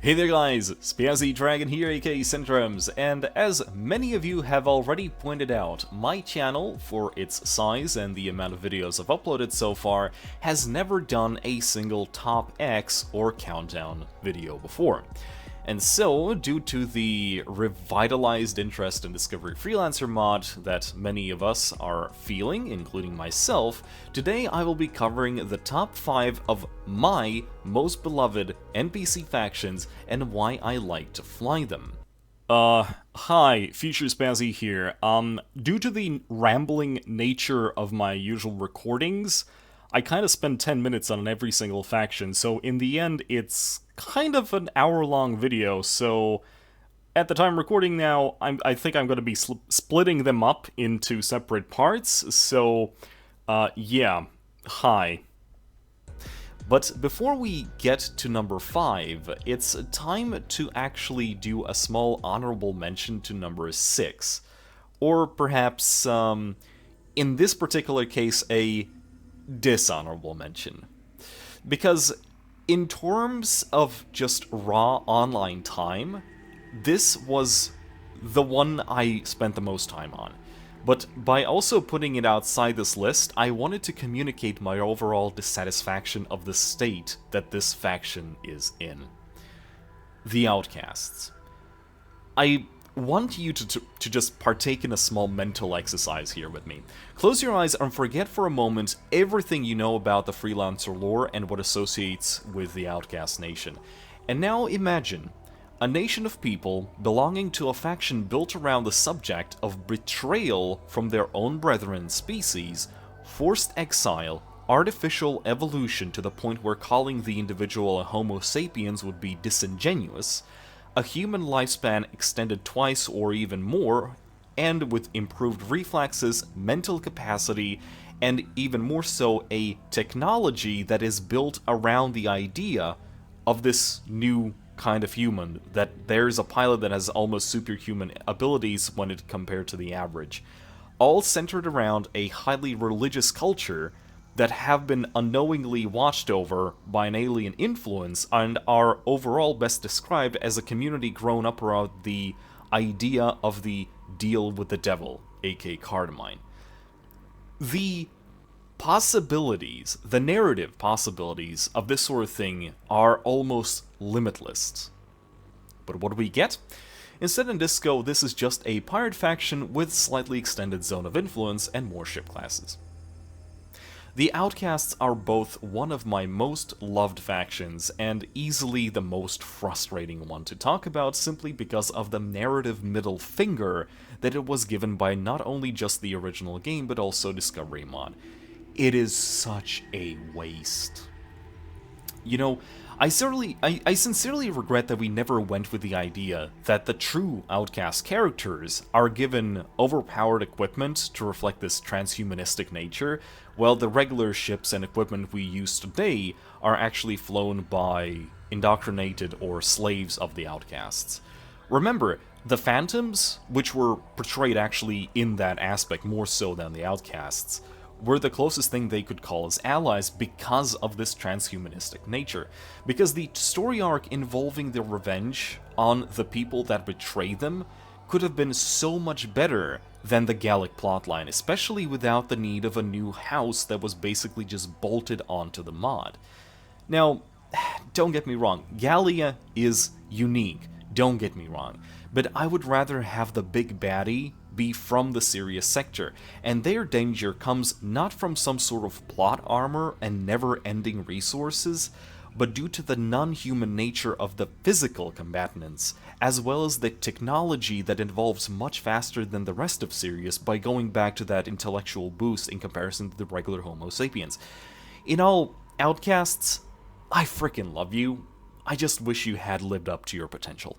Hey there guys, Spazzy Dragon here, aka Syndromes, and as many of you have already pointed out, my channel, for its size and the amount of videos I've uploaded so far, has never done a single top X or countdown video before. And so, due to the revitalized interest in Discovery Freelancer mod that many of us are feeling, including myself, today I will be covering the top 5 of my most beloved NPC factions and why I like to fly them. Hi, Future Spazzy here. Due to the rambling nature of my usual recordings, I kind of spend 10 minutes on every single faction, so in the end it's kind of an hour-long video, so at the time recording now, I think I'm going to be splitting them up into separate parts, so, yeah, hi. But before we get to number 5, it's time to actually do a small honorable mention to number 6. Or perhaps, in this particular case, a dishonorable mention. Because in terms of just raw online time, this was the one I spent the most time on. But by also putting it outside this list, I wanted to communicate my overall dissatisfaction of the state that this faction is in. The Outcasts. I want you to just partake in a small mental exercise here with me. Close your eyes and forget for a moment everything you know about the Freelancer lore and what associates with the Outcast Nation. And now imagine a nation of people belonging to a faction built around the subject of betrayal from their own brethren species, forced exile, artificial evolution to the point where calling the individual a Homo sapiens would be disingenuous, a human lifespan extended twice or even more, and with improved reflexes, mental capacity, and even more so a technology that is built around the idea of this new kind of human, that there's a pilot that has almost superhuman abilities when it compared to the average. All centered around a highly religious culture that have been unknowingly watched over by an alien influence and are overall best described as a community grown up around the idea of the deal with the devil, aka Cardamine. The possibilities, the narrative possibilities of this sort of thing are almost limitless. But what do we get? Instead in Disco, this is just a pirate faction with slightly extended zone of influence and more ship classes. The Outcasts are both one of my most loved factions and easily the most frustrating one to talk about simply because of the narrative middle finger that it was given by not only just the original game but also Discovery Mod. It is such a waste. You know, I sincerely regret that we never went with the idea that the true Outcast characters are given overpowered equipment to reflect this transhumanistic nature, while the regular ships and equipment we use today are actually flown by indoctrinated or slaves of the Outcasts. Remember, the Phantoms, which were portrayed actually in that aspect more so than the Outcasts, were the closest thing they could call as allies because of this transhumanistic nature. Because the story arc involving their revenge on the people that betrayed them could have been so much better than the Gallic plotline, especially without the need of a new house that was basically just bolted onto the mod. Now, don't get me wrong, Gallia is unique, don't get me wrong, but I would rather have the big baddie be from the Sirius sector, and their danger comes not from some sort of plot armor and never-ending resources, but due to the non-human nature of the physical combatants, as well as the technology that evolves much faster than the rest of Sirius by going back to that intellectual boost in comparison to the regular Homo sapiens. In all, Outcasts, I frickin' love you. I just wish you had lived up to your potential.